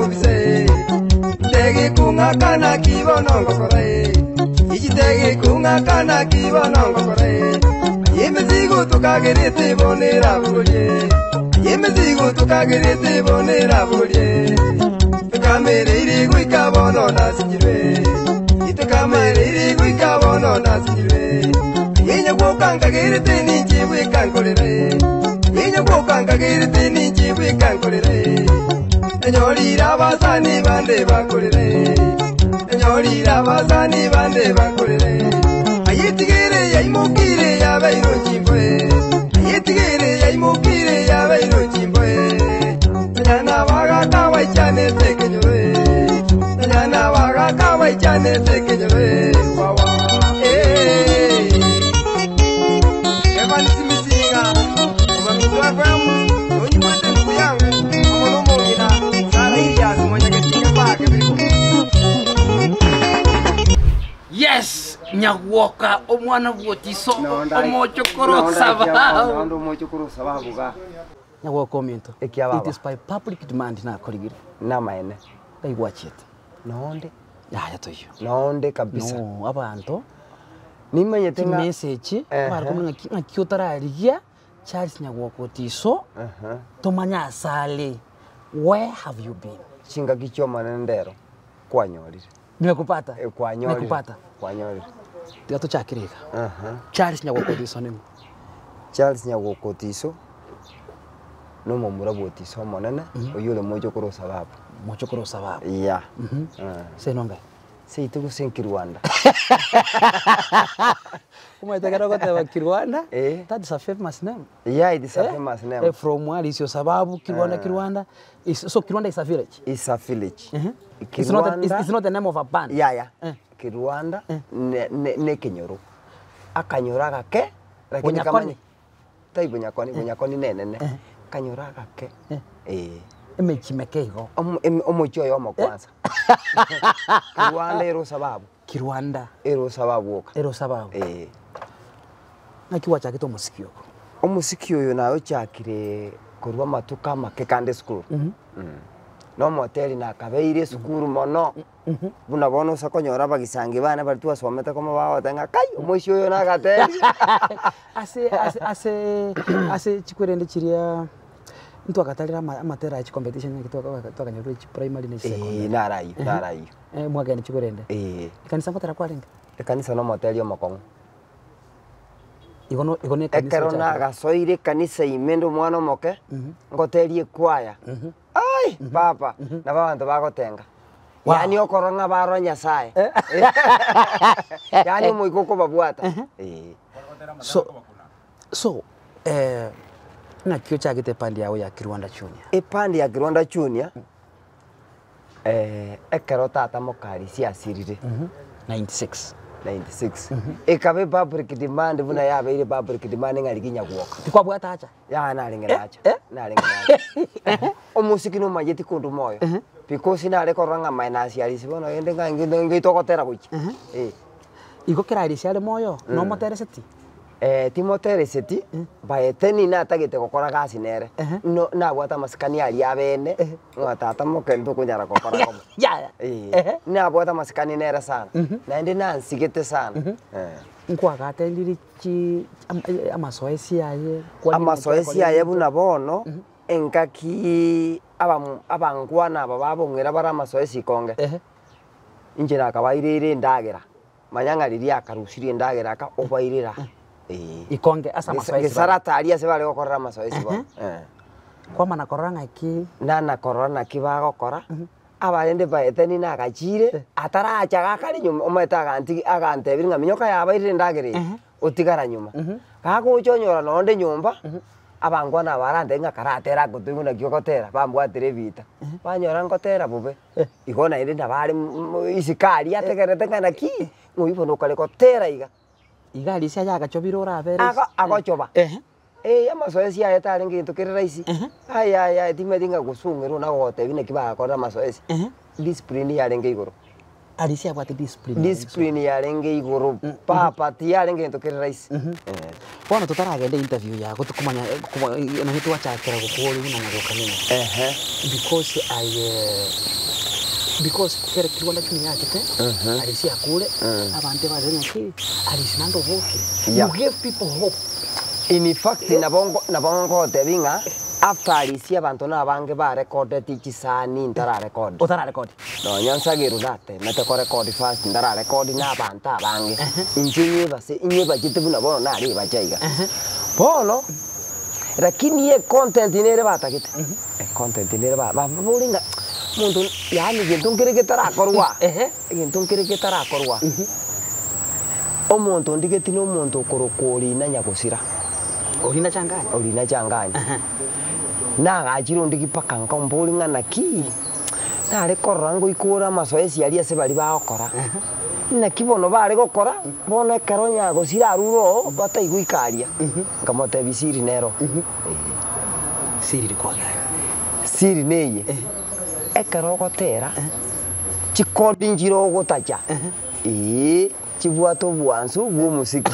mubise tegi kunga kana kibono ngokore ijitegi kunga kana kibono ngokore yemizigo tukagirite bonera bulye yemizigo tukagirite bonera bulye tukamere iri gwikabono nasinjirwe itukamere iri gwikabono nasinjirwe yenye gwokangagirite ninjibwe kankorere yenye gwokangagirite ninjibwe kankorere enyorira abasani bande bakorere enyorira abasani bande bakorere ayitigere yayimukire yabairo chimbwe ayitigere yayimukire yabairo chimbwe nyana waga kawa chane tekenyore nyana waga kawa chane tekenyore wawa evan simisinga omamizwa kwamu onyimwete nkuyangu omolomongina sariya zimonyaketinya pake biko. Yes, Nyawoka, omwana bwotiso, omochokoro sababu. Ndo mochokoro sababu ga. Nyawoka ominto. Ekiababa. It is by public demand na koligiri. Na maene. They watch it. Nonde. Ya toyo. Nonde kabisa. No, abantu. Nimanye tenga Message, bariko ngakiotararia Charles Nyawoka otiso. Tomanya asale. Where have you been? Chinga kichoma ndero. Kwanyorire. Nimekupata. Kwanyorire. Nimekupata. Kwanyorire. Tigato chakirika. Charles Nyawoka otiso nimo. Charles Nyawoka otiso. No momura bwotiso monene oyule mochokoro sababu. Mochokoro sababu. Yeah. Senonga. Se ituko senki Rwanda. Umetegera goteba Kirwanda? That is a famous name. Yeah, it is a famous name. From where is your sababu Kirwanda? So Kirwanda is a village. It's a village. It's not the name of a band. Yeah. Kirwanda ne Kenyoro. Akanyora gake lakini kama tai bunyakoni nene. Kanyora gake. Emechimekego. Omocho yomo kwanza. Kirwanda ero sababu. Kirwanda ero sababu oka. Ero sababu. Nakiwacha kito musikio. Omusikio yo nayo chakire kurwa matuka makekande school. No moteri na kabeire school mono. Buna bono sakonyora bagisange bana bari twasomete komo bawo tenga kai omushyo yo nagateri. Ase chikwerende chiria ntu akatalira amatera ya competition twakanyoro primary na secondary. Narayo. Mwaka ni chikwerende. Kanisa motera kwarenga. Kanisa no moteri omakongo. Igone kanisa. Ekerona gasoire kanisa imendo mwana moke. Ngoterie kwaya. Ai papa na bantu bagotenga. Yani okoronga baro Nyasaye. Yani moikoko babwata. So na kio chagite pandi yawe ya Kirwanda Junior. Pandi ya Kirwanda Junior ekero tata mokari si asirire 96. Ekabe public demand buna yabe ile public demand ngari Nyawoka. Tikwa bwata acha. Ya nalingera acha. Omusiki no majeti kundu moyo. Because nale koranga minus yali sibono ende ngangi tokotera kuchi. Iko kirari siale moyo no motere seti. Timotere seti baeteni na tagete gukora gasi nere no na gwata masikani ali abene ngata mokendo kunyara gukora komo na gwata masikani nere sana na ndi na nsigete sana nkwa gatendiri chi amasoesi aye buna bono enkaki abangwana bababongera bara amasoesi konge injira kabairire ndagera manyangariria akarusirie ndagera ka obairira ikonge asa masoesi gesarata alia se bale gokorra masoesi bo kwa mana koranga iki na korona kibagokora abarende baeteni na gachire ataracha gakari nyuma ometa agante biringa minyoka yabairire ndagere utigara nyuma gaguchonyora nonde nyumba abangwana barande nga karatera gotungu na gyokotera bambwatire bita banyora ngotera bube igona ire ndabari isikari ategerete kana ki muibono kale kotera igali cia yaga chobiro rabere agochoba amasoesi aya tari ngintu kirira isi aya timedinga gusungirwo na gote bine kibakora amasoesi discipline yari ngiguru Alisia bwate discipline. discipline yarenge iguru papa ti yarenge into kiri raisi Bono tutaragenda interview yako tukumanya na hitu wachakira gukuri na ngarukanini. Because kere kiwanda kini yake te alisia kule abante bazenya ki alisinando boke. You give people hope. In fact na bongo tebinga after alisia abantu na bange ba recorded ikisani ntara record. Utara record. No nyansa gerunate mete ko record first ndara record na banta bange injinye bajite buna bono na ari bajaiga bono lakini ye content inere batakite content inere ba buringa muntu yani gintunkire kitarakorwa gintunkire kitarakorwa omuntu ndigeti no muntu korokori na nyagusira Orina changanya na gajiro ndigipaka nkomburinga na ki na rekorra ngo ikura masoesi yali ase bali bakora na kibono bari gukora bono karonya gusira ruro bata iguikaria ngamote bisiri nero siri kwa siri neye ekaro gotera chikodi njiro gutacha chibwato bwansu bwo musiki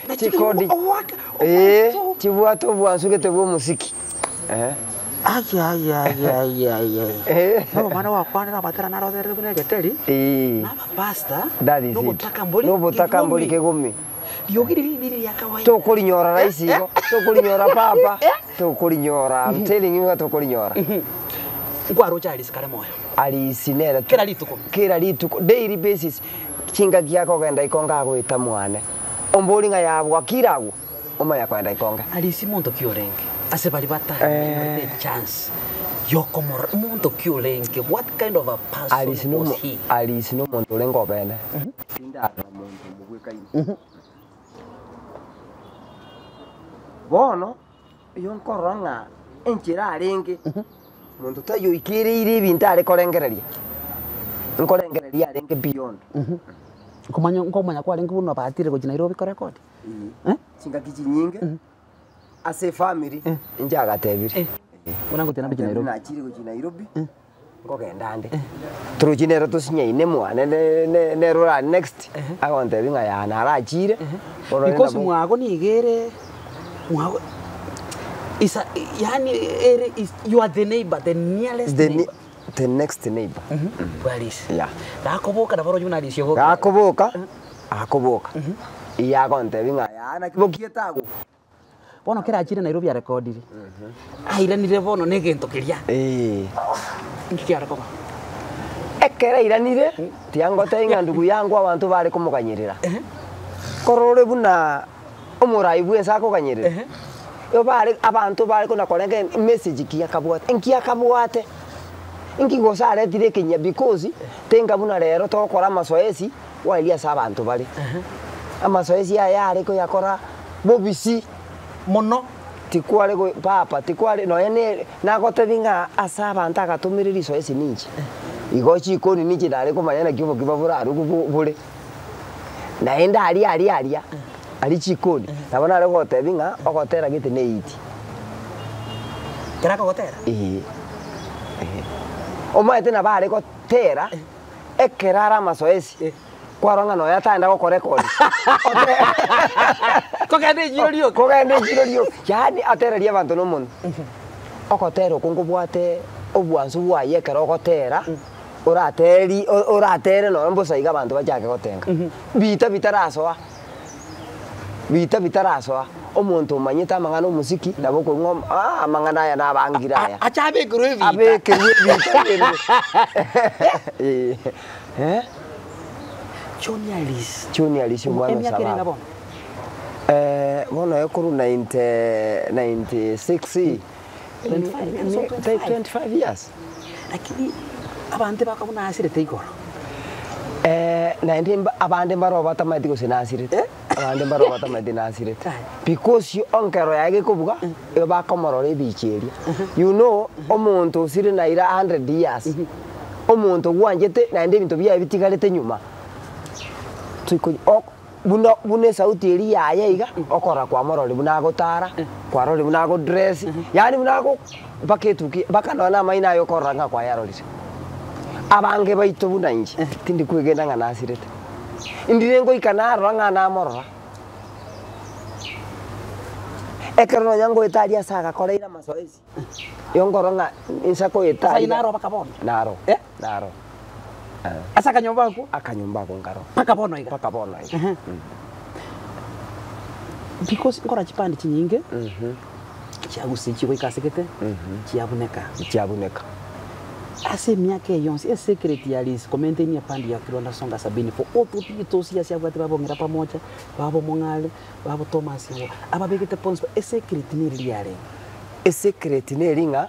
na chikodi chibwato bwansu gete bwo musiki Ay. No mana wakwana batara na rodere bune geteri. Na pasta. No botaka mboli kegumi. Yogiri yakawaida. To kulinyora raisi go. To kulinyora papa. To kulinyora. I'm telling you to kulinyora. Ngwaro chali sikare moyo. Ali sinera. Kera lituko. Daily basis. Chinga giako genda ikonga gwita mwane. Omboli nga yabwa kirago. Oma yakwenda ikonga. Ali simonto kiorenge. Ase bali bata chance. Yokomor muntu kyulenke. What kind of a person was he? Alisino muntu lengo bene. Indara muntu mugweka ino. Bono yonkoranga enchira arenge. Muntu tayo ikire ibintu ari korengereria. Nkorengereria arenge beyond. Ngomanya kwa arenge buno batire go Nairobi ko record. Singa kichinyinge. Ase family njaga tebiri Mwanangu tena biki Nairobi. Na chiri go Nairobi. Ngogenda nde. Turujinera tusinyaine mwana ne rura next. I want to binga ya na rachire. Because mwago ni igere mwago is yani you are the neighbor, the nearest neighbor. The next neighbor. Where is? Yeah. Gakoboka na baro juna lisho. Gakoboka. Iya gonte binga ya na kibokie tago. Bono kera achire Nairobi ya recordiri. Aira ni bono negento kiria. Ngikia rekoba. Ekera iranire tiango tenga ndugu yangu abantu bari kumuganyirira. Korore buna omurai bwensa kuganyirira. Yo bari abantu bari kuna korenge message kia kabwate. Nkia kabwate. Inkingo sare dire kinya because tenga buna rero tokora masoesi wailia sa abantu bari. Amasoesi aya ariko yakora bobisi mono tikwale go papa tikwale no ene nagote binga asaba ntaka tumiriri so esi ninji igochi ikoni ninji dale ko mayana kibo kibabura arugo bure naenda ali chikoni nabona le gote binga ogotera gite neiti kera ko gotera o maete na bare gotera ekerara masoesi kwaronga no yataenda go record kogende jiro yani atereria abantu no muno okotero kungubwate obwansu bwaye kero gotera uratere no mbosaiga abantu bajake gotenga bita bitarasoa omuntu umanyita amangano musiki naboko ngom amangana ya nabangira aya achabe groovy abeke bita Junialis mwana sababu bono ekuru 96 25 years lakini abante bakabona asirete igoro abande mbaro batamatiko sinasirete abande mbaro batamatiko nasirete because you onkero yage kubuga yo bakomorore bicheria you know omuntu sire naira 100 years omuntu gwanjete naende bintu bya bitigarete nyuma bune sauti eri yaye iga okora kwa morori buna gotara kwa rori buna go dress yani buna go baketuki bakanona maina yo koranga kwa yarorisi abange baito buna inji tindi kwigenda ngana asirete indire ngo ikana ranga na morora ekero nyango etaria saga koreira masoezi yongoronga insako etaria inaro bakabona naro naro asa kanyumba ko ngaro pakabona iga because ngora chipandi chinyinge chagusichi ko ikasekete chiabuneka ase miaka yonse secret ya lis kommente ni pandi ya Kilonda Songa Sabini for auto titosia sia bwate babongera pamoja babo mongale babo Thomas ngo ababegete pons secret ni riare secret ni ringa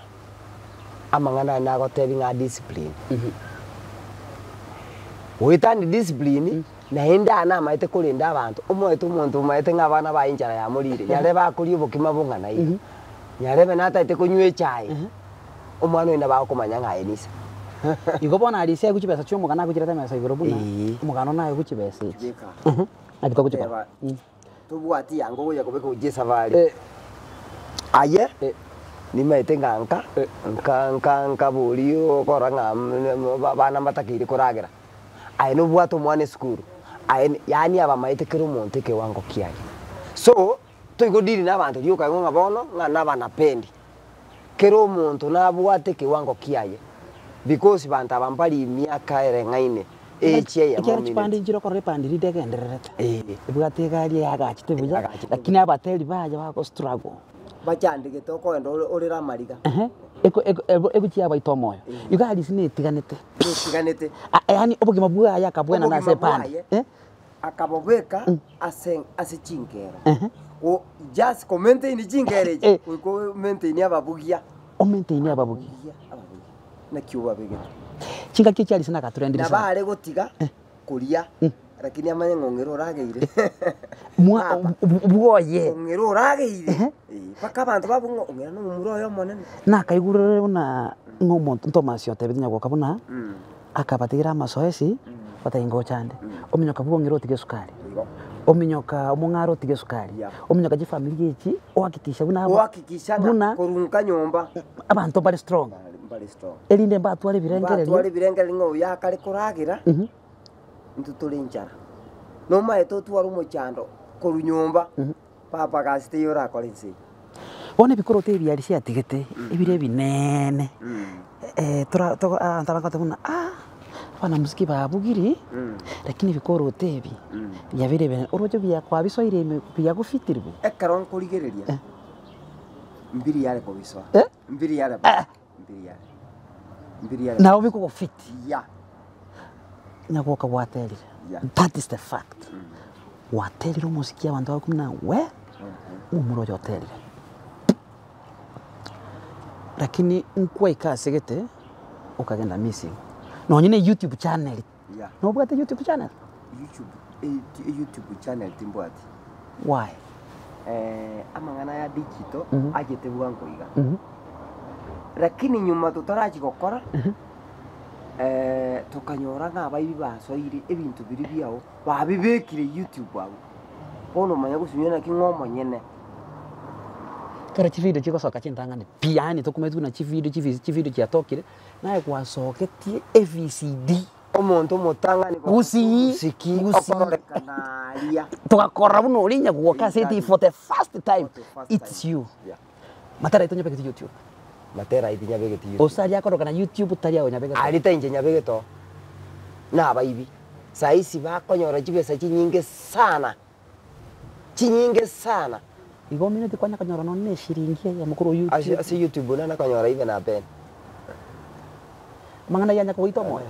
amangana na gotebi nga discipline witani discipline na enda na maite kulinda abantu umwetu umuntu maite ngabana ba injara ya murire yare bakuri ubukima bungana iyo yarebe nataite kunywe chai umwana ina ba kumanya ngayenisa igobona alisia kuchibesa cyo mugana kugirata mesa igoro buna umugano nayo kuchibesa agito kuchiba tubwati yango goya kubeka uje safari aye ni maite nka bulio koranga bana matakiri kuragira aye no bwato mwane skuru aye yani aba maite kero monte ke wango kiaye so tuigodiri n'abantu yuka ngo ngabono ngana bana pendi kero muntu nabwate kiwango kiaye because banta bampali miaka erengaine eche ya mami chipandi njiro kore pandi ridegendererete bwate gali yagachite buja lakini abateli baje bako struggle bachandike toko endo orira mariga eko chiaba itomoyo yugali sine tiganete yani obugima bwa yakabwena na se pandi akabobeka ase chinkera o just comment ini chingereje ko maintain ababugia o maintain ababugia na kiuba bege chinga kichali sina katurendira na bare gotiga kuria lakini amanye ngongero rageire bwoye ngongero rageire paka bantu babungo ngera no mumuro yo monene na kaigurere na ngomo Thomas yotebenya gwoka buna akabatigira masoesi bataingo chande ominyoka bwongero tige sukari ominyoka omungaro tige sukari ominyoka je family yechi oakitisha buna buna kurunka nyomba abantu bari strong elinde batware birengere ngo yakare kuragira ntuturi njara no maito twari umuchando kurunyomba papa gasite yora kolinse one bikorote byari cia tigete ibire binene antabanga tabuna bana musiki babugiri lakini bikorote bi byabire bene orojo bya kwa bisoire bya gufitirwe ekaron kurigereria mbiri yale ko biswa mbiri yale nawo biko gufiti ya nyagoka wateli that is the fact wateli musiki abantu bakumna we umurojo hotel lakini nkwa ikasegete ukagenda missing no nyine YouTube channel no bwate YouTube channel YouTube channel timbwati why amangana ya digital agete bwango iga lakini nyuma tutarachi gokora tukanyora ng'abayibi basoire ebintu biri byao babibekire YouTube abo bono manya gusunyana kingomo nyene kara chividio chikosoka chintangane piani tokumetu na chividio chiatokire naye kwasoketie AVCD omuntu mutangane gusiki okorekanaria tukakora buno linya gwoka city for the first time it's you matara itonye pekiti YouTube matera itinya begeti YouTube osari akoroka na YouTube taria onya begeti alita injenya begeto na abayibi saisi bakonyora chibesa chinyinge sana igo minute kwanya kanyora no ne shiringi ya mukuru YouTube asi YouTube na kanyora ibe na ben mangana yanya ko ito moyo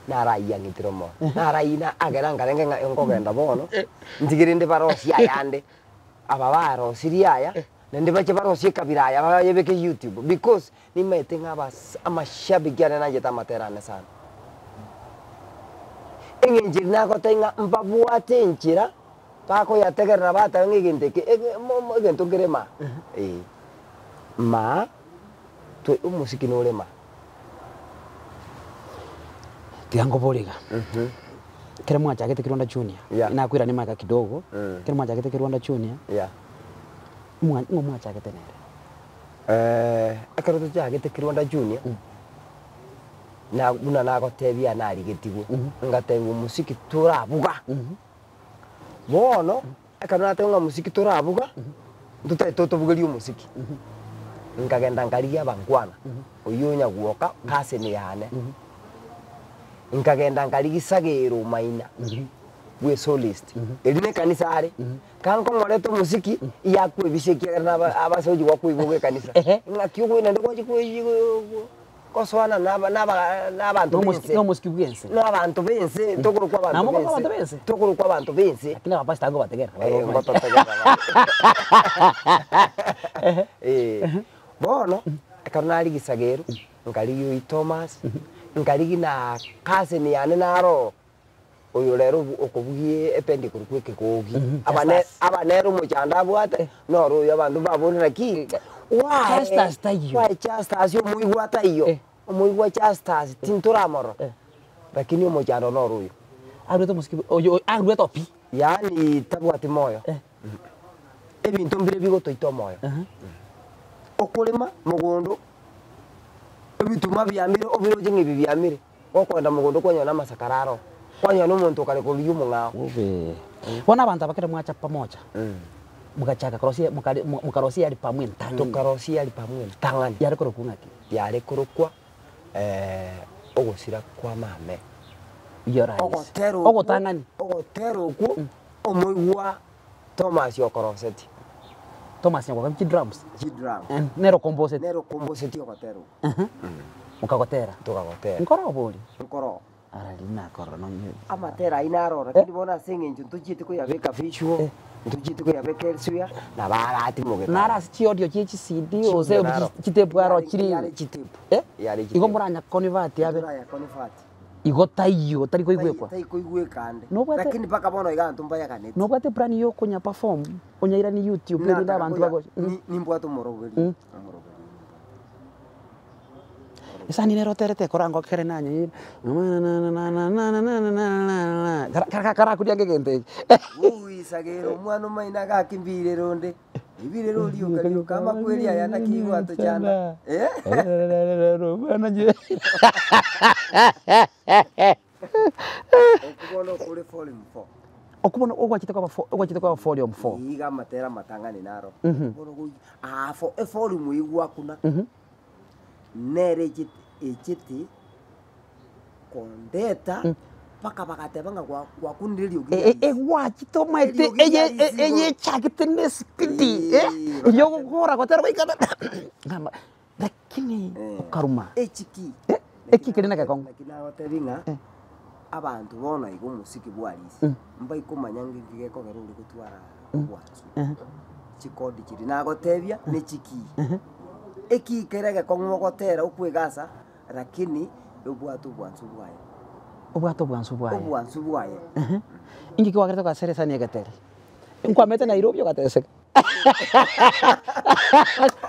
na raiya ngitiro mo na raina agera ngarenge ngogenda bono ndigirinde barosi ayande aba baro siriaya nende bache barosi kabiraya bayebeke YouTube because ni mete ngabas amashabiki ana nanje tamaterane sana engenjiri nako tenga mbabuate nchira pako yategerera bata ngigindeke egento ngirema ma tu umusiki no lema tiango boliga kile mwacha agete Kirwanda Junior Yeah. inakwira ni maka kidogo Mm. kile mwacha agete Kirwanda Junior Yeah. mwacha agete nere ekero tuchagete Kirwanda Junior na buna nagotebia narigetigwo ngatebia musiki turabuga bono ekero natenga musiki turabuga tutai tutubugeria musiki nkagenda ngarigia bangwana uyu nyaguoka kase ni yane nkagenda ngarigisagiro maina we solist erine kanisa ari kanko ngoreto musiki yakwe bishekia na abasoji wakwe kanisa ngakiugo ina ndiko koswana n'abantu bense no musiki bwense n'abantu bense tokurukwa abantu bense tokurukwa abantu bense lakini abapasta ngo bategera bono ekarunari gisagero nkariyo Thomas nkarigi na cousin yane naro uyu rero okubugie ependi kurukweke kogi abanero muchanda bwate noro yabantu babonera ki why Chasters yo muigwa tayo muigwa Chasters tinturamoro lakini umuchanda noro uyu arweto musiki oyo arweto pi yani tabwati moyo ebintu mbire bigotoito moyo okulima mugundu ebituma byamire obiroje ngibi byamire okwenda mugundu kwanyona masakararo kwanyona umuntu kale kuliyo mungao ube bona abantu abakere mwacha pamoja mugachaka krosia mukarosia ali pamwe ntangani tukarosia ali pamwe ntangani yari kurukuna ki yari kurukwa ogusira kwa mame yora ogotero ogotangani ogotero ku omuigwa Thomas yokoroseti Thomas nyako kamchi drums drum nero composite ogotero mukagotera tukagotera nkoro boli nkoro aralina koro no amatera inarora kindi bona singe ntujite ko yabeka visual ntujite ko yabeka elsuya na barati mugeta nara si audio chichi CD oze chitebwaro chiri yari igo muranya convert yabe ya convert igo tayo tari ko igwekwa tai ko igwekande No, lakini paka bono igantu mbaya kanete no bwate plan yo kunya perform onyaira ni YouTube ni nda abantu bago ni mbwato morogeri esa ni nero terete korango kere nanye kara kudiange gente ui sagero mwana maina gakimbire ronde ibire roli ukari kama kweli ayana kiwa to chanda bana je okubono kule volume 4 okubona ogwachite kwa volume 4 iga matera matangani naro bono go afo volume igwa kuna nere ejiti kondeta paka bakatebanga kwa kundirio egwachito maite eye chakite ne speed yo gora gotera baikana ngamba lakini karuma echiki ekikiri na kakongo lakini agotebinga abantu bona igo musiki bwarisi mbai kumanyangi ngigeko garuri gutwara ubwatsu chikodi kiri nagotebia ne chiki eki kerege kongogotera ukwigasa lakini ubwatu bwansu bwaye ingi kwa kereta kwa seresa ni egeteri nkwamete Nairobi ogateseka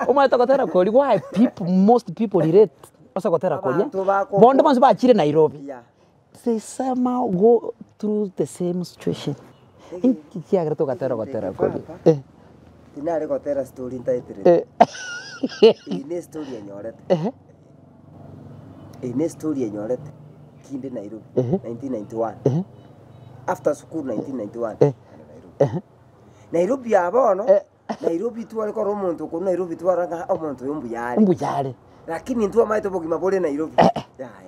umata gotera koli why people most people relate asa gotera koli bondo bantu bachire Nairobi they somehow go through the same situation ingi kia kereta gotera koli tinare gotera story ntaitere ine story enyorete kinde Nairobi 1991 after school 1991 Nairobi abono Nairobi twale ko romuntu ko Nairobi twaranga omuntu yombuyare lakini ntu amaito bogima bole Nairobi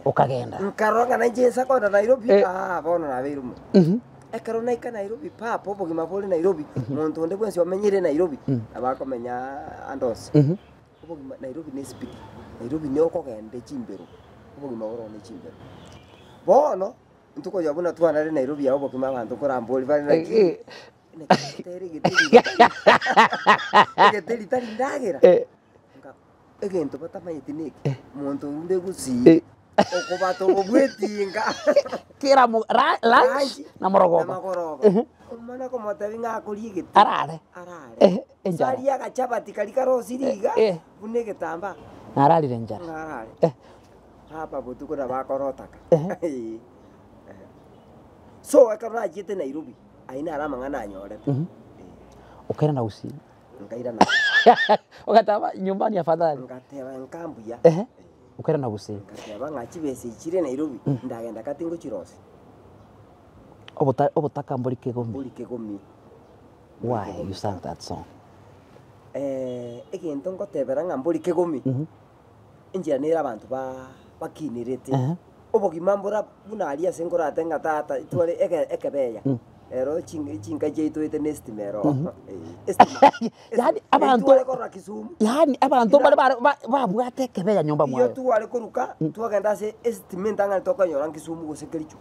ukagenda nkaronga na njesa ko Nairobi abono na birumu ekaro naika Nairobi papo bogima bole Nairobi muntu onde kwensi wamenyire Nairobi abakomenya andos bogima Nairobi ne speak Nairobi ne okogende chimbero bogima boro ne chimbero bono ntuko yabona twana Nairobi yabo bogima abantu koramboli bali na geteri tari ndagera egento batamayiti niki muntu unde gusi okubato obwetinga kira mu lunch na morogoba umana ko matavinga akurigite arare sari agachabati karikaro siriga bunege tamba nararire njara hapa butuko na bakorotaka so akarona ajite Nairobi aina alama ngana nyorete ukaenda na usi ngaira na ukataba nyumbani afadhali ngateba nkambuya ukaenda na usi ngateba ngachibese ichire Nairobi ndagenda katingo chirosi obotaka mbori kegomi why you sang that song egento ngotebera ngambori kegomi injira nira abantu bakinirete obogima mbura bunaria sengorate ngatata itware ekebeya ero chinga jeito ite nestimero yani abantu bale babwate kebeya nyumba mwayo iyo tuwale kuruka twagenda se estimate anga tokanyora nkisumu gose kericho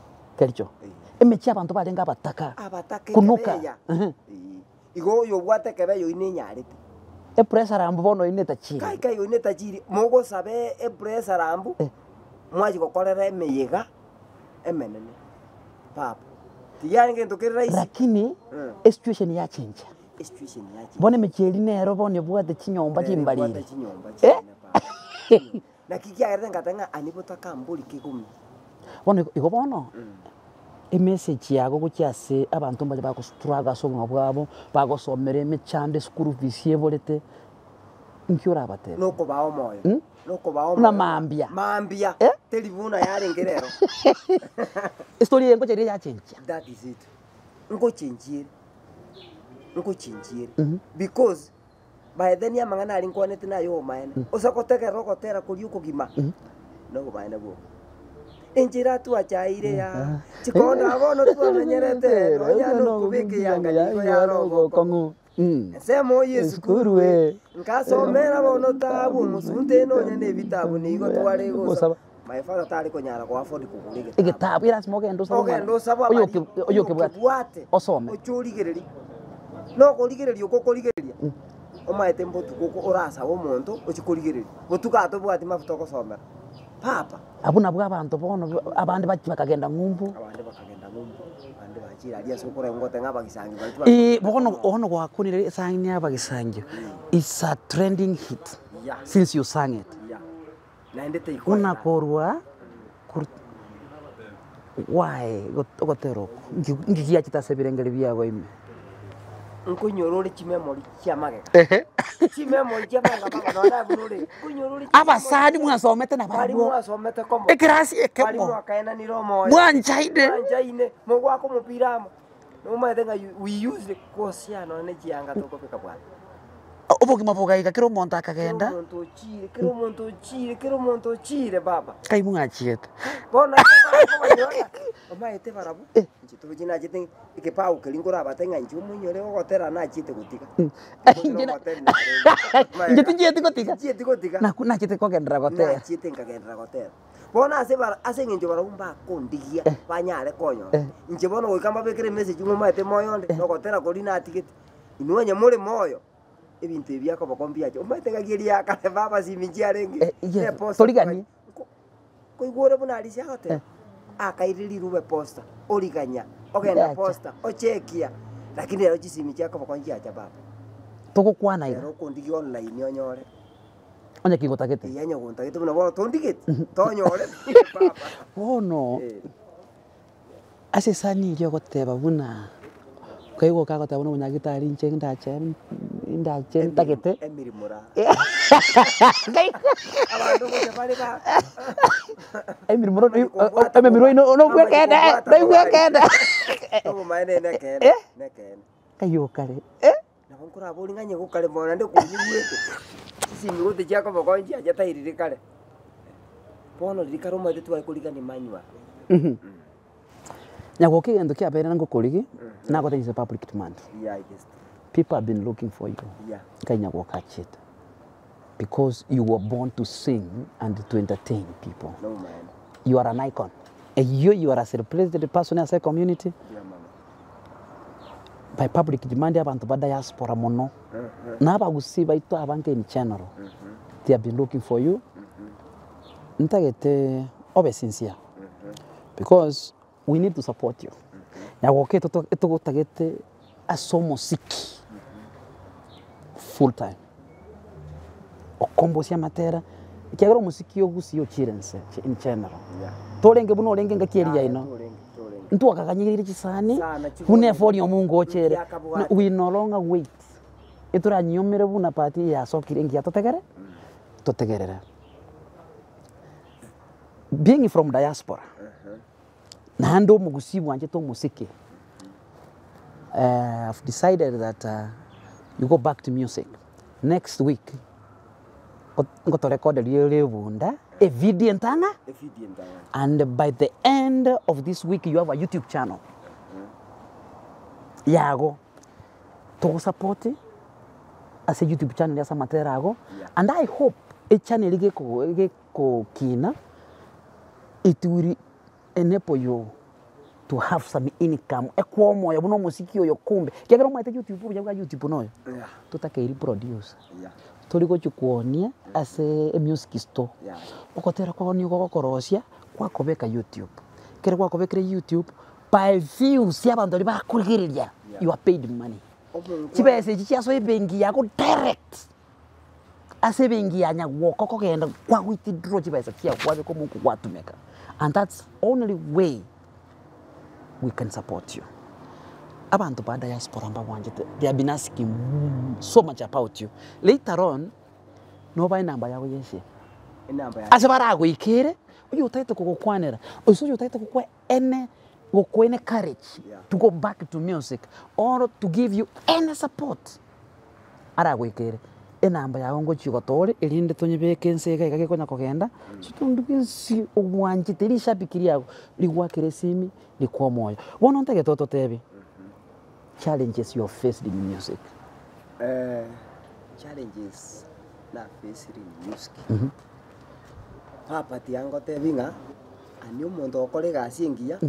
emechi abantu balenga abataka kunuka igo yo bwate kebeya ine nyarite pressure rambu bono ine tachiri kai ine tachiri mogo sabe pressure rambu mwaji gokorera emeyiga emenene papa tiyari ngento kiraisi lakini situation ya change bone mecheli nero bone bwate chinyomba chimbalire na kikiagera ngatanga anibotaka mbuli kigumi bone igobono message yago gucyase abantu mbaje bakustraga so ngabwabo bagosomera emechande school fees yebolete nkyura abate noko bawo moyo na mambia telefona yari ngerero story yengo cheri ya change that is it ngo change because by then ya mangana ali nkonete na yo maene usakoteka rokotera kuri uko gima no baina bo injira tu achaire ya chikonda bono tu amenyerete no ya no kubiki yanga ya rogo kongu semo Yesu kuruwe nkasomera bono tabu musunte no nyene bitabu nigo tware go my father tari konyara kwa afford kugurige igitabu irasimo gendo sabo oyo kebwate osome ochurigereri no kurigereria uko kurigereria omaete mbotu kuko orasa wo muntu ochikurigereria botuka atobwati mafuta ko somera papa abuna bwa abantu bono abandi bakagenda ngumbu abandi bachira alia sokora ngote ngabagisangi bono gwakunire sangi abagisangi it's a trending hit since you sang it naendete iko unakorwa why gotero ngigia kitasebirengere byago ime nkunyorore chimemori chamageka chimemori chamanga baba nona bunure kunyorore abasadi mwasomete na bari babo mwasomete komo ekrasi bari ekemo mwakaena ni romo mwanjaide mogwako mupiramo no maitenga we use kosiano ne chianga toko pika bwana obogima bogaika kero monta akagenda kero monto chire baba kai mwachiete bona omaete barabu nchito jina jite ikepau kelingora batenga nchu munyore ogotera na chite gutika njete gotika na chite kogendra gotera chite ngagendra gotera bona ase ngenjo barumba kondigia banyare konyo nje bona goikamba bekere message ngomaete moyonde ogotera kolina atiketi inwanya muri moyo ebintu byako bakombia cyo umaitegagiria kale baba siminjiarenge torigani koigore bunalisha hotel akairiri rube posta origanya ogenda posta ochekia lakini lero chisimi chako bakonjia cha baba toko kwana ira lero kondigi online onyore onya kigotagete yanya gontagete buna bono tondigete tonyore baba bono ase sani ryo goteba buna kaigo kagote bono munyagitari nche ndache tagete emirimura abantu bose bari ba emirimuro no kwekenda no maene nekenda kayo kare na konkura boli nganye gukale bona nde kunyuwete simi gote chako bakonji ajata irire kale bono rikaro mate tu akurika ni manywa nyago kigendo kia bere ngo koligi na gote is a public demand people have been looking for you kanya go catch it because you were born to sing and to entertain people no man you are an icon and you are a celebrated person in a community by public demand abantu ba diaspora mono na bagusiba ito abanke in general they have been looking for you ntagete obe sincere because we need to support you nyago ke to gutagete asomo siki full time okombo cia matera ikiagero musiki ogusi yo chirense in general torenge buno renge ngakieria ino ntu akaganyirire chisani Sana, bune folio mungu ochere Yakabwate. we no longer wait itura nyomere buna party ya sokire ngia totegerere being from diaspora na ndo mugusibu wanje to musiki I've decided that you go back to music next week ngoto record really bunda a video ntanga and by the end of this week you have a YouTube channel yago to support as a YouTube channel ya Samaterago and I hope a channel ko kina it will enable you to have some income ekwo moyo buno musiki oyo kumbe kegero mwete YouTube buja YouTube noyo tutake iri produce turi go chukuonia as a music store ukotera kwa ni gokorosia kwa kobeka YouTube kere kwa kobekere YouTube by views y'abantu bari bakurigiriria you are paid money chibese chiaso ibengi yako direct ase bengi anya gwoko kogenda kwa withdraw chibese kia kwabe ko mungu kwatumeka and that's only way we can support you abantu ba diaspora mba wanje they have been asking so much about you later on no buy number yawe yeshe inamba ya ase barago ikere uyu utaite kugukwanira uyu utaite kugukwa ene gokwene courage to go back to music or to give you any support arago ikere enamba yawe ngo chigotore irinde tonyebeke nsega ikage konya kogenda chitundukinsi obwanje teri shabikiri yago ligwakire simi likwa moyo wono ntege toto tebi challenges you have faced in music challenges na face in music papa tiango tebinga ani umuntu okore gasi ngia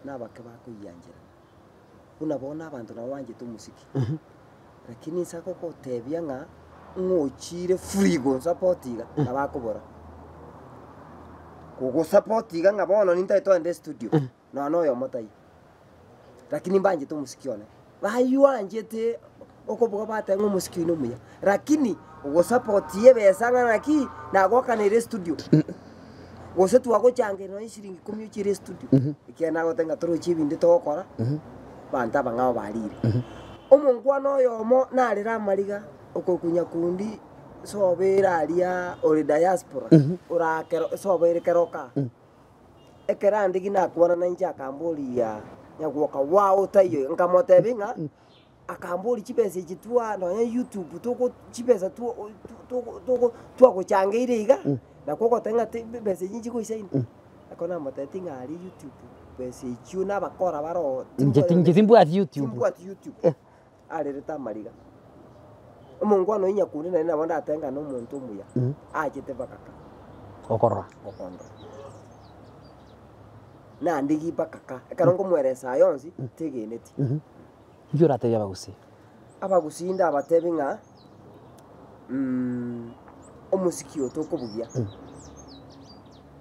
nabake bakuyanjira unabona abantu na wanje tu musiki lakini sako ko tebia nga ngochire free go supportiga nabakubora kugo supportiga nga bono nintaito ende studio no yo motai lakini mbanje tu musiki one bayuanjete okobuga batenga musiki no muya lakini ugo supportie besanga naki nagokanire studio gose twago change no isiringi 10 chire studio ikiana gotenga toro chibindi tokora banta bangao barire omongwano yomo narira mariga okokunya kundi sobera aria ori diaspora urakero sobere keroka ekerandi gina kuona na nja kamboria nyaguoka wao tayo nkamotebinga akambori chipese chitua no YouTube toko chipesa tu kuchangeire iga na koko tenga bese nyingi ko isaini akona motetinga ari YouTube bese chiuna bakora baro njetimbu at YouTube ari reta mariga omungu ano inya kundi na wanda atenga no muntu muya ajete bakaka okorra na ndigi bakaka ekarongo mweresa yonsi tegeneti yura te yabagusi abagusinda abatebinga omusiki otokubugia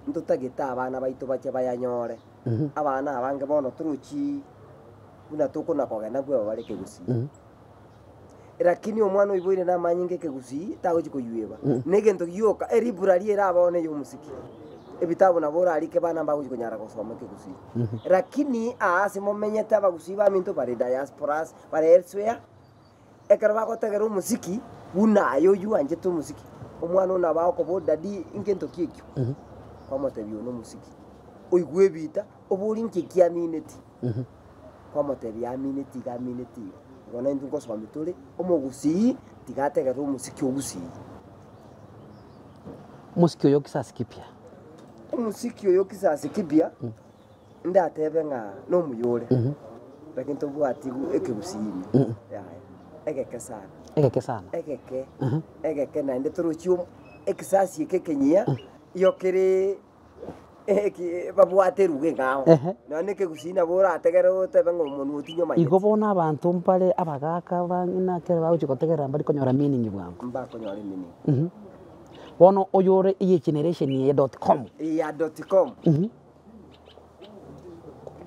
ntutagita abana baitu bache bayanyore abana abange bono turuchi una tukuna kogenda gwe bareke gusi lakini omwana oiboire na manyinge kegusi tago chikoyueba negento yoka eriburari era abone yo musiki ebitabu nabora alike bana mbago chikonyara gosoma kegusi lakini simomenyete abagusi ba minto bare diasporas bare elsewhere ekaraba gotegera musiki unayo yuanje to musiki omwana ona bako bodadi ingento kikyo kwa motebio no musiki oigwe bita oburi nkikia minute kwa motebia minute ga minute ngona ndungo swa mitore omogusi tigategera musiki ogusi musiki oyo kisasi kipya musiki oyo kisasi kipya ndatebe nga no muyore lakini tobwati ekegusini egeke sana egeke na inde turuchio ekisasi ekekenyia yokere babwate ruge ngao none kegusina bora ategera otebe ngo umuntu utinyo manye igobona abantu mpale abagaka bangina kere bawo chikotegera mbali konyora meaning bwangu mba konyora meaning wono oyore iye generation ye .com ya .com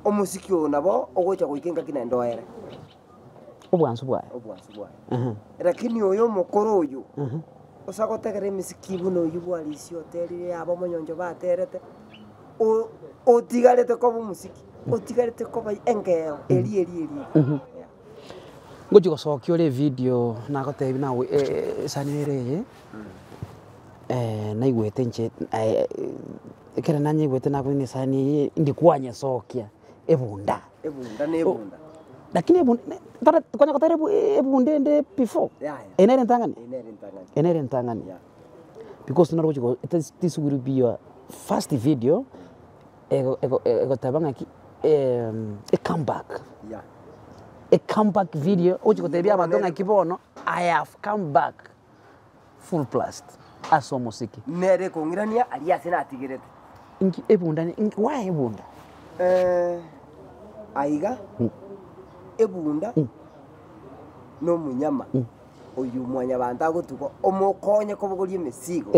omusiki onabo ogocha kuikenga kina ndoere obwansu bwaye lakini oyo mukoro oyo usagotegere misiki buno yubwali isi hoteli abo monyonjo baterete o tigarete ko musiki utigarite koba engeo eri ngoji gocokio ri video nagotebi nawe sanireye naigwete nche kera nanyigwete nakwini sani ndikwanya sokia ebunda nebunda lakini ebunda kwanya kotare ebunde nde before enere ntangani because naro goji this will be your first video ego tabanga ki a comeback a comeback video goji kotebia abantu ngakibono I have come back full blast aso musiki nere kongirania aria sinatigirete inki ebunda why ebunda aiga ebunda no munyama uyu mwanya banta gutuko omukonye kobugorie mesigo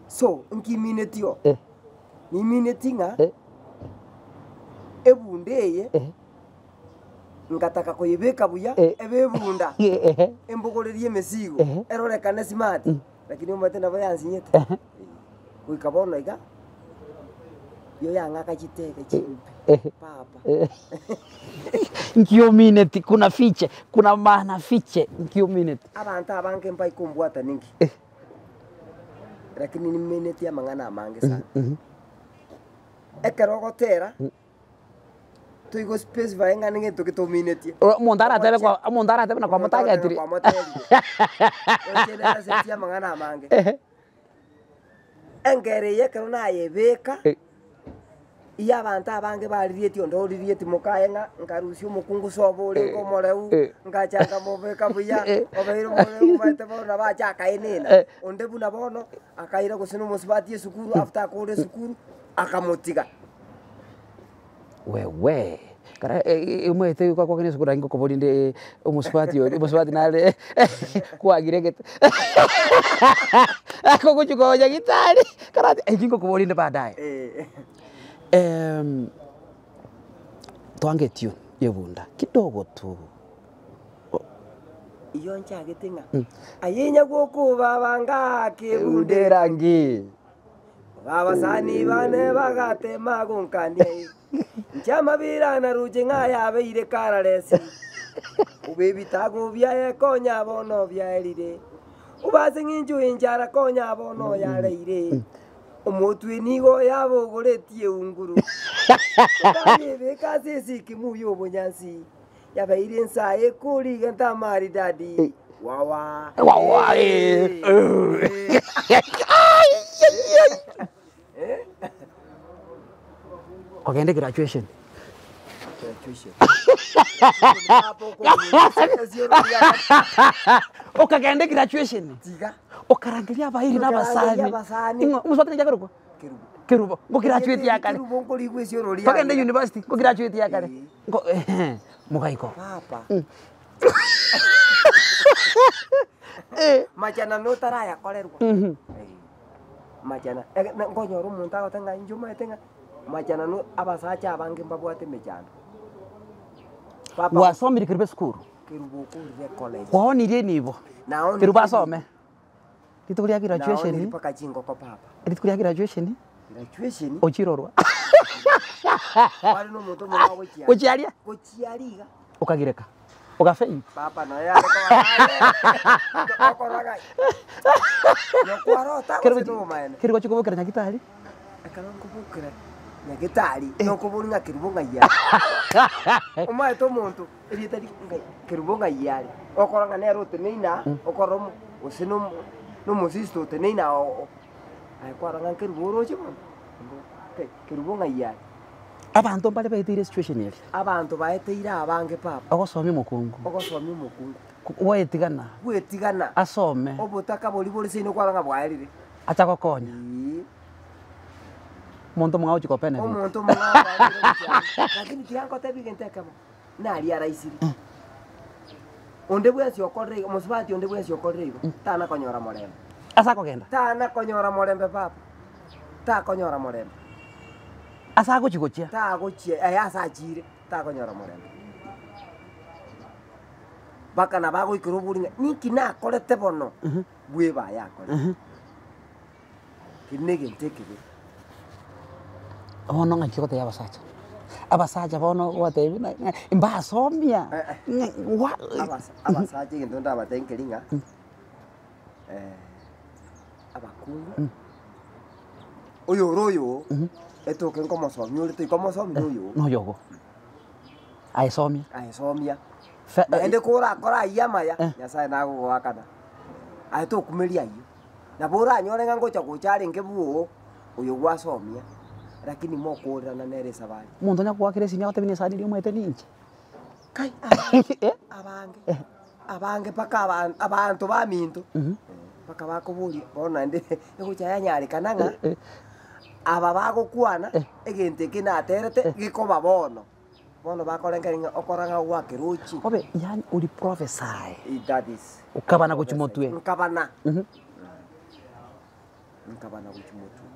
so inki minetio ni minetinga ebundeye ngataka kuyibeka buya ebebunda embogorerie mesigo erorekane smart lakini umate nabo yansinyete kuikabono iga yo yangaka chiteke chimpi papa nkio minute kuna fiche kuna maana fiche nkio minute abantu abange mpai kumbwata ningi lakini ni minute ya mangana amange sana ekerogotera tuigo space vaenga ninge tukitominete mondara tebe na kwa mutagatiri okena setia mangana amange engere yekero na yebeka iya abantu abange baririetio ndoririeti mukayenga nkarucio mukungu sobore ngo moreu ngachanga mobeka buya obeiro moreu bate bona bachaka enena onde buna bono akaira gusino musibati sukuru after kore sukuru akamotiga wewe kara umete kwa kene sukuru ngo kobolinde umusibati nale kwagirege ako kuchukoja gitari kara ingo kobolinde baadaye twange tune yebunda kidogo tu iyo nchagetinga ayenya gokuba banga kebunderangi abasani bane bagatema gunkanie njama birana ruje ngaya beire kararesi ubebitago bya konya bono byarire ubaze nginju injara konya bono yareire umutwe nigo yabogoretie unguru kandi kasi kimuyo bonyansi yabaire nsaye kuri ganta mari dadi wawa Kogende graduation okagende graduation okarangiria abairi n'abasani muswatire njagaruko kerubo ngo graduate yakare kerubo ngo ligwesyo rori kagende university ngo graduate yakare ngo mugaiko papa machana no taraya kolerwa machana ngonyoro umuntu agotenga injuma etenga machana no abasacha abange mbabwate mechana papa wasomire kirbe school kerubo kuri college wahonirie nibo kerubo asome Litukulia graduation ni paka chingo kwa papa. Litukulia graduation? Graduation? Ochirorwa. Wali no muntu mwana gochiaria. Gochiaria? Gochiariga. Ukagireka. Ukafei. Papa no ya kwa okoraga. No kwarota ko maene. Kiri gochiko bokera nyagitari? Akalongo bokera nyagitari. No kuburinga kirubonga ya. Umaye to muntu elitari kirubonga yali. Okoranga ne rote neina okoromo osino no mosisto teneina o ai kwaranga kiruboro chimo. Kirubonga yali. Abantu mbale baitire situation yeli. Abantu baeteira abange papa. Ogosomye mukungu. Ogosomye mukungu. Wetigana. Wetigana. Asome. Obutaka boli sino kwaranga bwaerire. Acha gokonya. Muntu mwa uchi kopene. Muntu mwa. Lakini tianko tebigente kama. Nali araisiri. Onde bwesi okorre, musibati onde bwesi okorre. Tana konyora morembe. Asa kogenda. Tana konyora morembe papa. Ta konyora morembe. Asa gochigochia. Ta gochie, asa achire. Ta konyora morembe. Baka na bago ikuruburinga. Niki na korete bono. Bweba yakore. Kinege ntekebe. Ono ngakikote abasacha. Abasacha bono gwatebi mbasomia. Abasacha kintu ndabatenkelinga. Abakungu. Oyo. Eto que como somi, uri tu como somi yo. No yogo. Aisomia. Ende kora yama ya. Ya sai na go wakana. Aito kumelia yo. Na bora nyore ngango cha kuchari ngebuo. Oyo gwasomia. Lakini moko na nere sabali. Muntu nyakwakire sinya watemine sadi lyo mwete ninje. Kai abange paka abantu baminto. Paka bakobuli bona ndi ekuchaya nyari kananga. Aba bagokwana egente kinaterete gikoba bono bakorenga okoranga gwake ruchi obe yani uri prophesy that is ukabana guchimotwe nkabana guchimotwe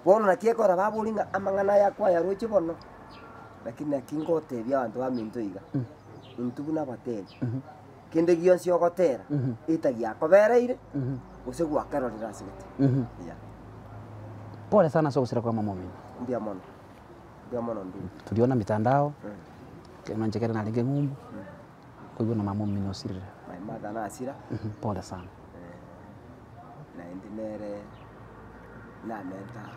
bono nakiekora babulinga amangana yakwa ya ruchi bono lakini akingote bya abantu baminto iga ntubuna bateli kinde gionsi ogotera itagia kobereire usegwa karorira sigete yeah. Pole sana sio kusira kwa mama mimi. Ndia mono ndio. Tuliona mitandao. Kama njekera na linge ngumbu. Kwa hivyo na mama mimi no sirira. Mama na asira. Pole sana. Na indinere na menta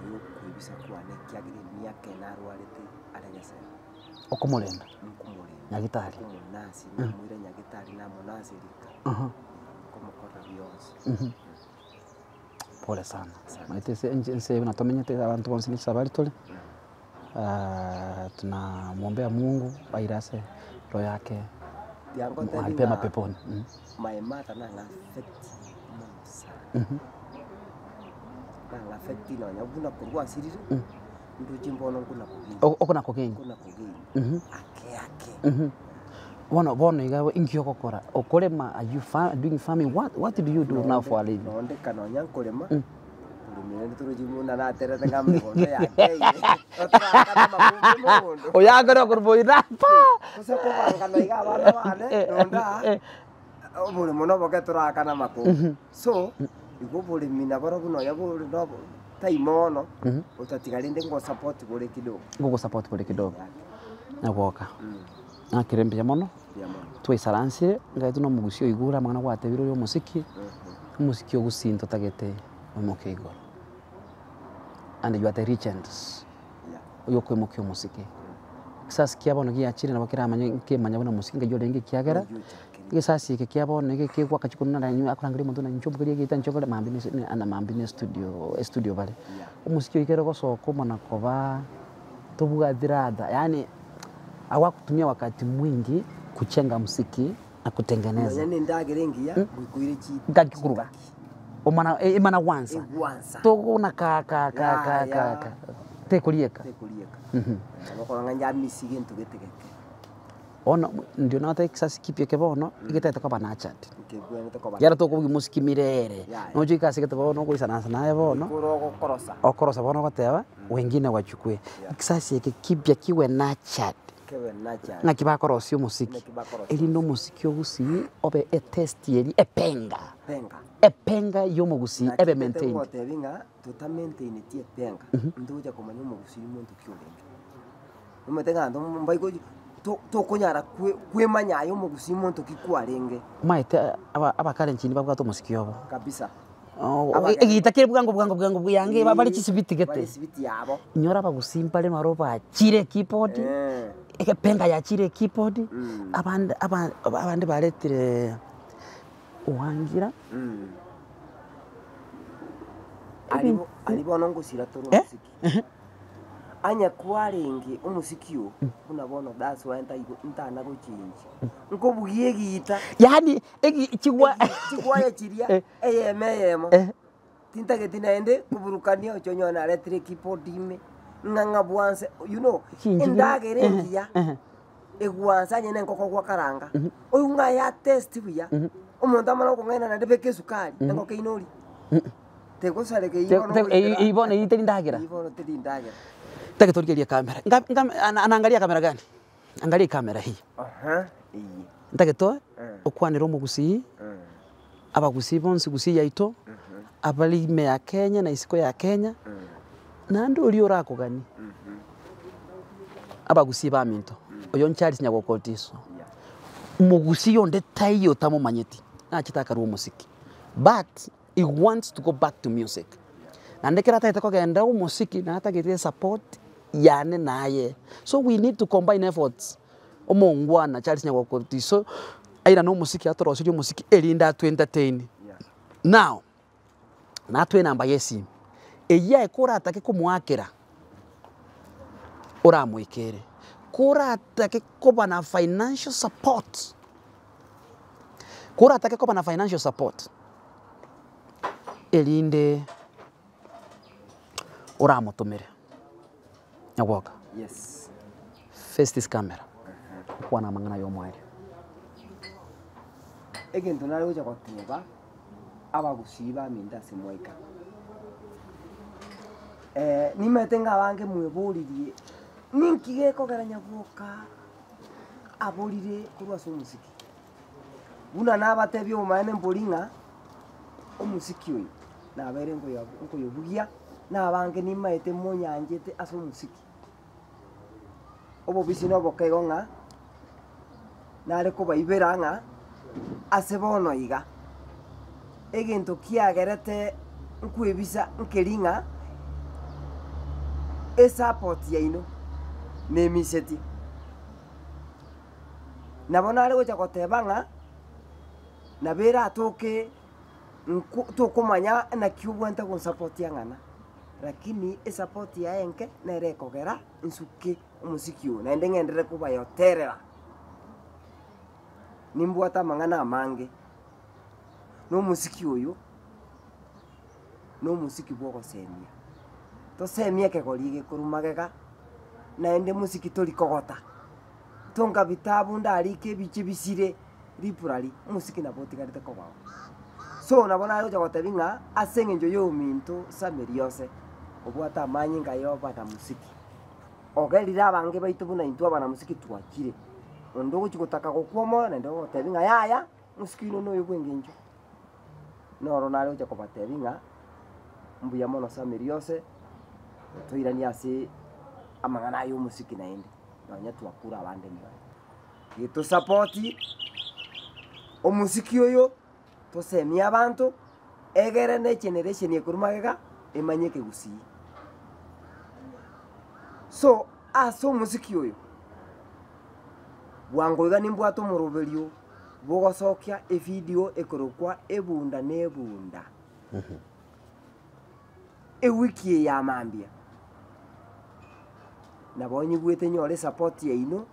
ndio kuibisa kwa ne kiagire myake na rwalete arengese. Okomolenda. Nyagitari. Nasi na mwire nyagitari na monasi lika. Como kora bionse. Pole sana. Maite nse unatomenyete abantu bonse ni sabali tole. Tunamwombea Mungu airase roho yake. Alipema peponi. Maemata na affect Mungu. Na affect na nyabuna kurwa siriro. Ndu jimbono kuna kugingi. Okuna kugingi. Kuna kugingi. Ake. Bono igawe ingioko kora okolema are you doing farming what do you do now for a living onde kana nyankolema ulimene turujimuna na terete ngambe kondo yake otra kana makundo oyagora kurboira pa kose ko bangana iga bana bane nonda obule mono boke tura kana makundo so igo bule mina baro buno yabo ndobo taimono utatigalinde ngo support bule kidogo nagoka nakirembya mono twaisaransire ngaitu no mugusio igura mwana gwatebiro yo musiki ogusinto tagete omoke igoro and you are the regents uyo kwemokyo musiki sasa kiabono giachire na bakira amanye nkemanya bona musiki ngayo renge kiagera gisasi ke kiabono ke kigwa kachikuna na nyu akurangire muntu na nchobo kiri gita nchobo mambine studio bale umusiki ikero gosoko mona koba tobuga dirada yani hawakutumia wakati mwingi kuchenga muziki na kutengeneza. Yaani ndagerengia kuire chi. Ngakikuruga. Imana wansa. Tokuna ka. Tekulieka. Bakora nganja misigi ntugetegeke. Ona ndio nata kisasi kipye kebono igitete kwa banachati. Yara toko muziki mirere. Nojo ikasi gete bono ko isana naye bono. Okorosa bono goteba wengine wachukue. Kisasi yake kipya kiwe nachat. Na kibakorosio musiki eli no musiki ogusi obe test yeri epenga yo mugusi ebe maintain tebinga tutamaintain tie penga nduja komanya mugusi muntu kyolenge umutenga ndo mbaiko to konyara kwemanya yo mugusi muntu kikwarenge maite abakare nchini babwa to musiki yobo kabisa egitakire bwango yange babali kisibiti gete yabo nyora bagusimpa le maroba chire keyboard penga ya chire keyboard abandi baletire uwangira alibona ngusira toro musiki anya kwarengi umusikio unabona that's why ntana guchinji nkobugiye gita yani chigwa ya chiria eyemo tinta getinaende kuburukania ochonyona electric keyboard ime nganga bwanse you know indagerengia egwansa nyene nkoko kwa karanga oyu nga ya test buya umuntu amana ko ngena na debeke sukari ngo keinori tego sare ke ibona itindagera Taka tulikia kamera. Anaangalia kamera gani? Angalia kamera hii. Iyi. Ntake to okwanira omugusi. Abagusi bonse gusi yaito. Abali me ya Kenya na isiko ya Kenya. nandi uri orako gani abagusi ba minto oyo Charles Nyagokotiso umugusi yonde tayo tamumanyeti nachitaka ruo musiki but he wants to go back to music nande kira taita kogenda umusiki na hata gete support yane naye so we need to combine efforts omongwana Charles Nyagokotiso aira no musiki atorosiri musiki elinda to entertain now na twe namba yesi eya ekora atake kumwakira ora mwikere kora atake kuba na financial support kora atake kuba na financial support elinde ora mutumire nyagoka yes face this camera kwa na mangana yo mwari egento nari uja goteba abagusiba minda semwaika nimetenga bange mweburirie ninkige kogeranya guoka aburire kurwa so musiki buna nabatebi omane mburinga omusiki oyi nabere ngo yobugia nabange nimaete monyanjete aso musiki obo bisino bokegonga nare ko baiberanga asebono iga egento kiagerete nkwebisa nkeringa support yaino nemiseti nabona ari gocha gotebanga nabera atoke tukumanya na kiubwenta kun support yangana lakini support ya enke nere kogera nsuke umusikio na ndengendere kuba yoterera nimbwata mangana mange no musiki oyo no musiki bwoko semia to semia ke gorige kurumagega na ende musiki tori kogota tonga bitabu ndari ke bichi bisire ripurali musiki na boti garite kobao so nabona ari jagota binga asenge njo yo minto sameriose obwata manyinga yo bata musiki ogerira abange baitu buna intu abana musiki twakire ondo gochigotaka gokwomo na ndo tebinga yaya musiki no yo gwengenjo no nari uja kobatebinga mbuya mono sameriose toirani ase amangana yo musiki na ende nanya twakura abande mba yeto support o musiki oyo to semia abantu egere ne generation yekurumagega emanyeke gusi so aso musiki oyo bwangoiga nimbwato muroberio bogosokia e video ekorokwa ebunda nebunda e wiki ya mambia nabonye gwete nyore support yaino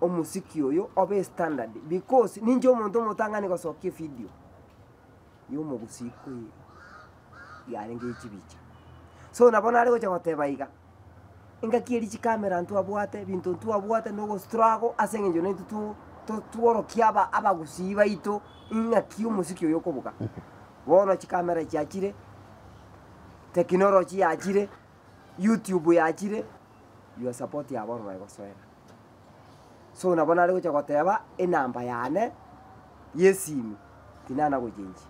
omusiki oyo obe standard because ninjo omuntu mutangani gosokia video yo mugusiko yarenge chibicha so nabona ari gocha gotebaiga inga kieri chi camera ntu abwate bintu ntu abwate no go struggle asenge njo nitu tuoro kiaba abagusiba ito inga kiyo musiki oyo kobuka wona chi camera chiachire technology yachire YouTube yachire your support ya bono bago soera so nabona ari gocha goteba enamba yane yesimi tinana gojenji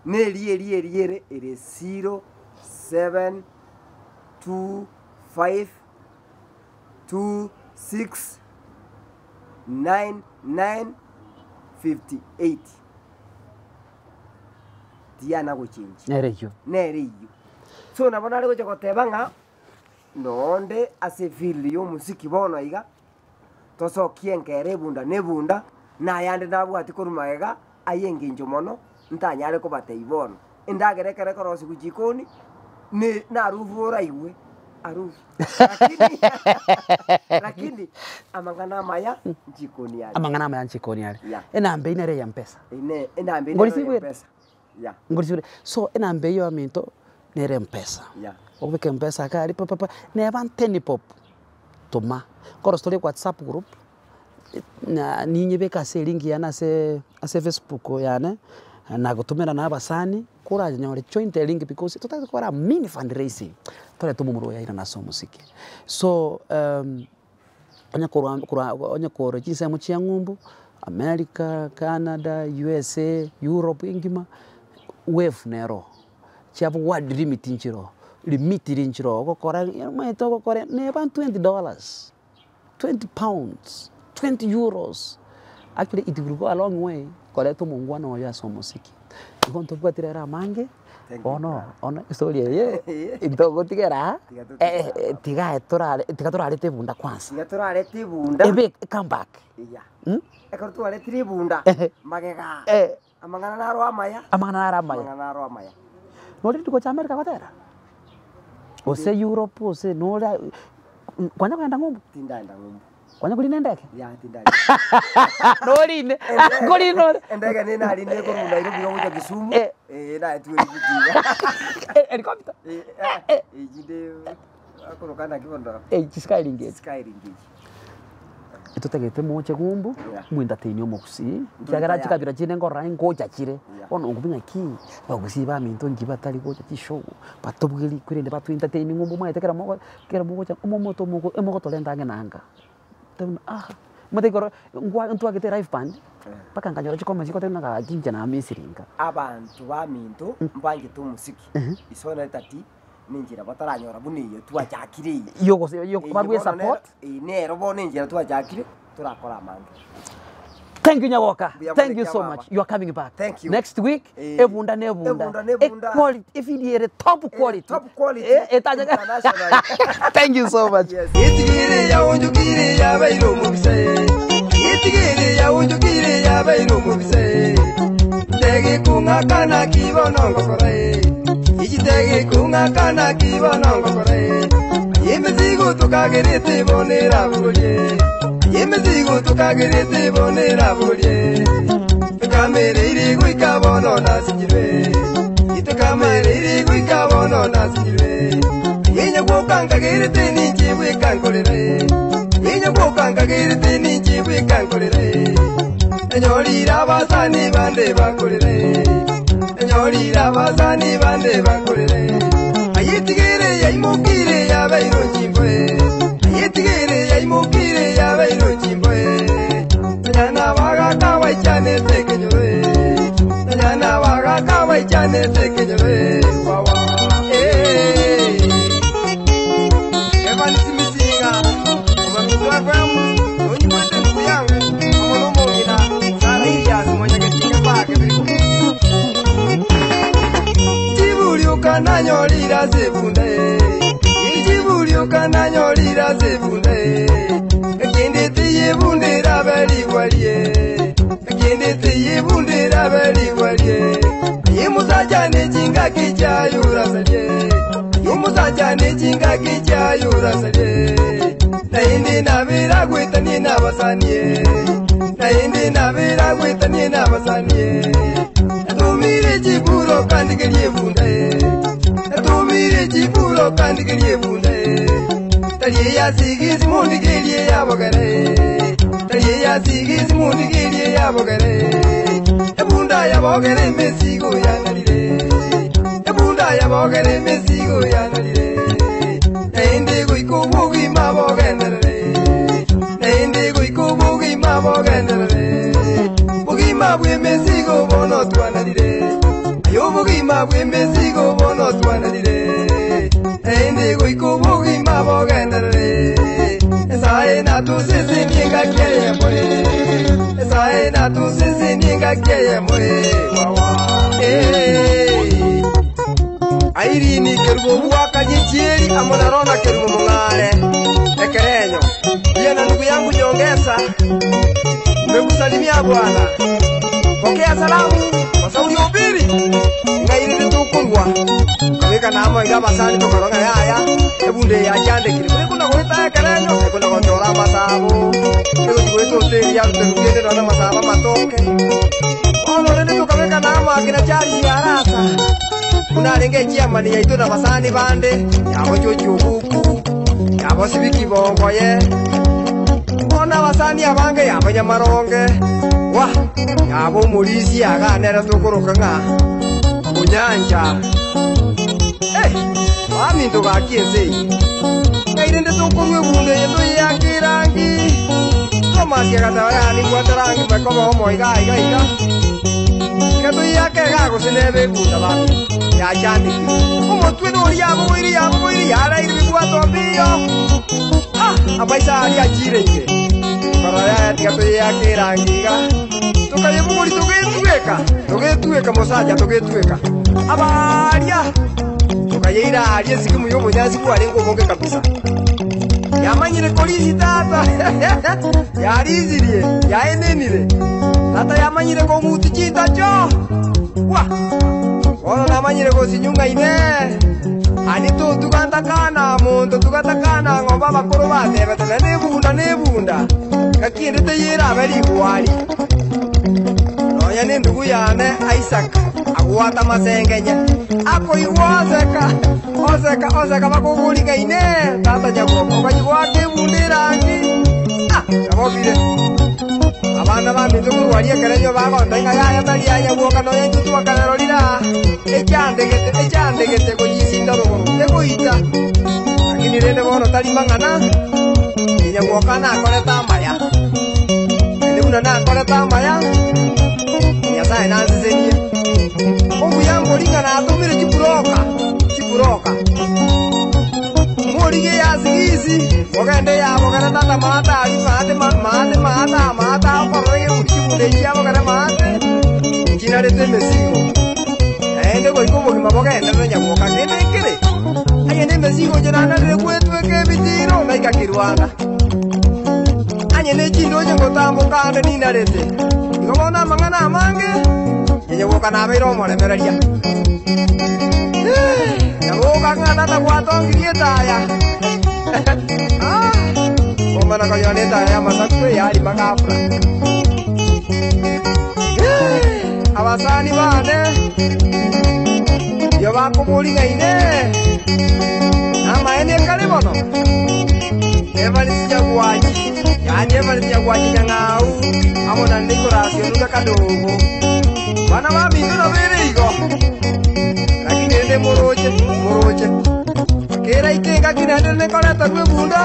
neri ere 0725269958 tiana gochenji nereyo so nabona ari gocha gotebanga nonde ase fili yo musiki bono iga tosokie nkere bunda nebunda na yande nabwati kurumagega ayenginjo mono ntanyare ko bateibono indagerekere korosi kujikoni ne naruvura iwe arufu lakini amangana maya jikoni yale amangana maya jikoni yale enambe inere ya mpesa enambe inere ya mpesa ngori so enambe yo aminto nere mpesa obeke mpesa kari papa ne banteni pop toma koro story WhatsApp group na ninyi beka se link yana se Facebook yana na gutumira na abasani kura nyore joint link because tutaka kora mini fundraising tore tumumuro ya na so musiki so onya kora jinsa muchi ngumbu America, Canada, USA, Europe ingima wave nero chabu word limit inchiro limiti rinchiro gukora maito gukora neba $20, £20, €20. Actually it will go a long way. Kore to mungwana oya somosiki. Ikonto bwatirera mange. Ono historia ye. Intogo tigera. Tiga turare tebunda kwanza. Tiga turare tebunda. Ebe come back. Yeah. Ekor turare tebunda. Magega. Amangana naro amaya. Nori tuko cha Amerika kwatera. Ose Europe ose nora kwanya kwenda ngombe. Tindaenda ngombe. Kwanya kuli nendeke? Ya tindaenda. Nori ne. Kuli nori. Endeke ni nari ne ko Nairobi ko Kisumu. Na tuwe kutiga. Helicopter. Jide akorokana kibondo. Skyring. Itutagete moche gumbu mwinda tenyo mokusi cyagara kikabira kine ngora ngoja kire ono ngubinga ki bagusi ba minto ngiba tali goja kisho batobwiri kurende batu entertaining ngumbu mwayitekera mo kera mo goja moto mo tolenda ngenanga mutekoro ngwa ntu agete live band paka nganyora chikoma chikote nanga kinja na misiringa abantu ba minto mbange to musiki isona tati ninjira bataranyora buniye tuwajakire yo barwe support nero bo ninjira tuwajakire turakora mange. Thank you Nyawoka. Thank you so much. You are coming back. Thank you. Next week ebunda quality if you top quality. International. Thank you so much. Itigire ya unjukire ya bairo mubise. Itigire ya unjukire ya bairo mubise. Tege kunga kana kibono ngokore. Ijitege kunga kana kibono ngokore. Yemizigo tukagerete bonera bulye. Yemizigo tukagerete bonera bulye. Kamere iri kuikabono nasikire. Itukamere iri kuikabono nasikire. Yenya kwokanga gerete ninji wikankolere. Yenya kwokanga gerete ninji wikankolere. Enyorira basani bande bakolere. Enyorira basani bande bakolere. Ayitigere yayimukire yabairo chimbwe. Ayitigere yayimukire yabairo chimbwe. Nyana waga kawa chane tekenyore. Nyana waga kawa chane tekenyore. Wawa. Evan simisinga. Omamizwa kwamu. Onyi mwende nkuyangu. Omonomo ngina. Sara iya simonya ketinga pake biriku. Jibulio kananyorira zebunde. Jibulio kananyorira zebunde. Ekende tiye bunde rabali walie. Ekende tiye bunde rabali walie. Yemusajane jinga kicha yurasalie. Yemusajane jinga kicha yurasalie. Naindi nabira gwetani nabasanie. Naindi nabira gwetani nabasanie. Tumire jiburo kandigerie bunde. Tumire jiburo kandigerie bunde. Taliye ya sigisi mundigerie ya bogare. Taliye ya sigisi mundigerie ya bogare. Ebunda ya bogare mesigo ya nalire. Ebunda ya bogare mesigo ya nalire. Nainde goikubugi mabogendere. Nainde goikubugi mabogendere. Bugima bwe mesigo bono twanalire. Ayo bugima bwe mesigo bono twanalire. Nainde goikubugi mabogendere. Esae na tu sisi ninga keye mwe. Esae na tu sisi ninga keye mwe. Wawa. Airi ni kerubo waka jichieri amonarona kerubo mungare. Ekerenyo. Yena ndugu yangu Nyongesa. Nimekusalimia bwana. Pokea salamu. Masauri ubiri. Ngairi tukungwa. Kaweka na amo ngaba sani tokoronga yaya. Ebunde ya jande kiri. Kuna kuita Ekerenyo. Kuna kontora masabo. Kuna hoteli ya tutelukende na masaba matoke. Ono rende tukaweka na amo akina chari ya rasa. Kuna renge chiama ni yaito na masani bande. Yabo chocho buku. Yabo sibiki bongo ye. Ona wasani abange yabanya maronge. Wa yabo mulisi aganera tukoroka nga. Kunyanja. Ami ndo gakiese. Kairende tukumwe bunde yeto yakirangi. Tomasi agatara ni kwatarangi bakoba homo iga. Kato yake gago sinebe bunda ba. ya chandi umutwe nuri yabo yara iri bwato mbio abaisa ari ajirenge baraya tigato yake rangiga tukayebuguri tugetueka mosaja tugetueka abaria tukayira ari sikimu yo munyazi kwari ngoboke kabisa yamanyire polisi tata yarizirie yaenenire tata yamanyire ko muti chita cho wa ono namanyire ko sinyunga ine ani tu tukantakana muntu tukantakana ngoba bakuru batebe tena nebunda kakindete yera abari kwari noya ni ndugu yane Isaac agwata masengenya ako oseka bakugurika ine tata nyagoko kanyigwake bundirangi kabobire abana bamindugu warie kerenyo bagonda inga yaya tari yanyagwoka noya njutu wakarerorira echandegete kuyisinda ruguru egoita lakini rende bono tari mang'ana inyagwoka nakoreta maya endibuna nakoreta maya nyasaye nansisenie obuyangoringa natumire chiburoka morige yasigisi ogende yabogere tata maata akororege kuchibundeji yabogere maate chinarete mesigo ende goiko bogima bogenderere nyagwoka kenekere anyene mesigo njenanarire gwetweke ebitiro naikakirwanda anyene chindo nyengotambukande ninarete igobona amang'ana amange nyagwoka nabeire omoremereria nyagwoka ng'ana gwatongirie taya omana koyona etaya ya masaku eyari magafura abasani bane yo bakubuling'aine amaene kale bono ebalisinyagwaji yani ebalisinyagwaji nyang'au amona ndikorasio nuga kadogo bana bamindu nabere igo lakini ende moroche kera itenga kinende nekoreta rwebunda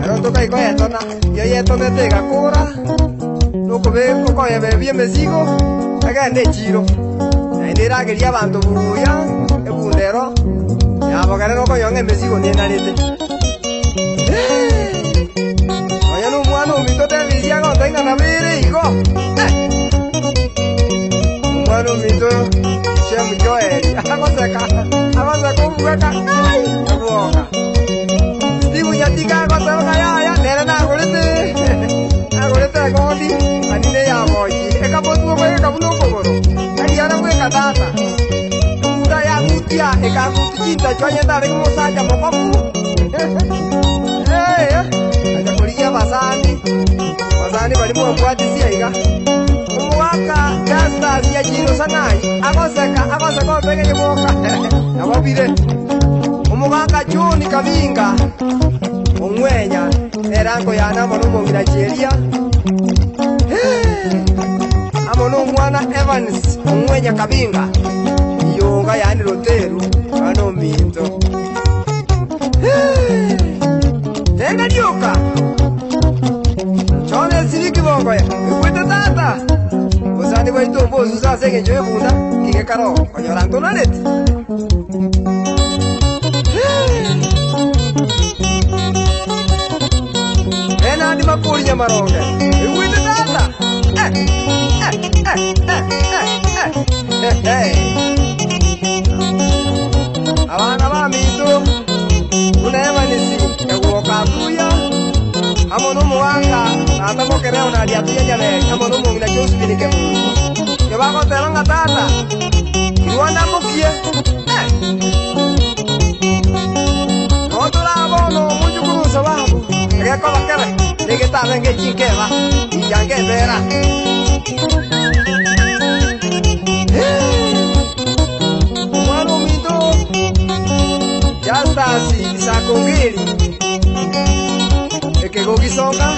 ero tokaiko yetona yo yetonete igakura nukoye bebie emesigo egende echiro naende erageria abanto buya ebundero yabogere nokoyong'a emesigo nienarete oyo nomwana omito tebisia gonta ing'ana bere igo omwana omito shemu joeli agoseka obugeka ebwoka Steve nyatika agoseka yaya nere nagorete egodi anine yamoji ekabotuo kwege kabuna okogoro ariana gweka tata ura yagutia ekaguti chinta chwanyendare kumusaja mokoku aja kurigia basani bari mwabwatisia iga umuwaka Justus ya jiro sanai agoseka obege nyemoka nababire umuganga John Kabinga omwenya erango yana mono mongira cheria amono omwana Evans omwenya Kabinga yonga yani roteru ano minto tenga dioka chone siriki bongo ya ikwete tata usani waito bozu sase kenjo ebunda kike karo konyoranto naneti ena ndi makuri nyamaronge ikwete tata abana baminto uneemanisi egwoka atuya amono muwanga natamokereo nali atuya nyabere amono mungina kyosubirike mungu kebagoteranga tata iwanda mukie noturabono omujukuruso babu egekobakere negetabe ngechinkeba iyangebera omwana omito Justus Isakongeri ekegogisonga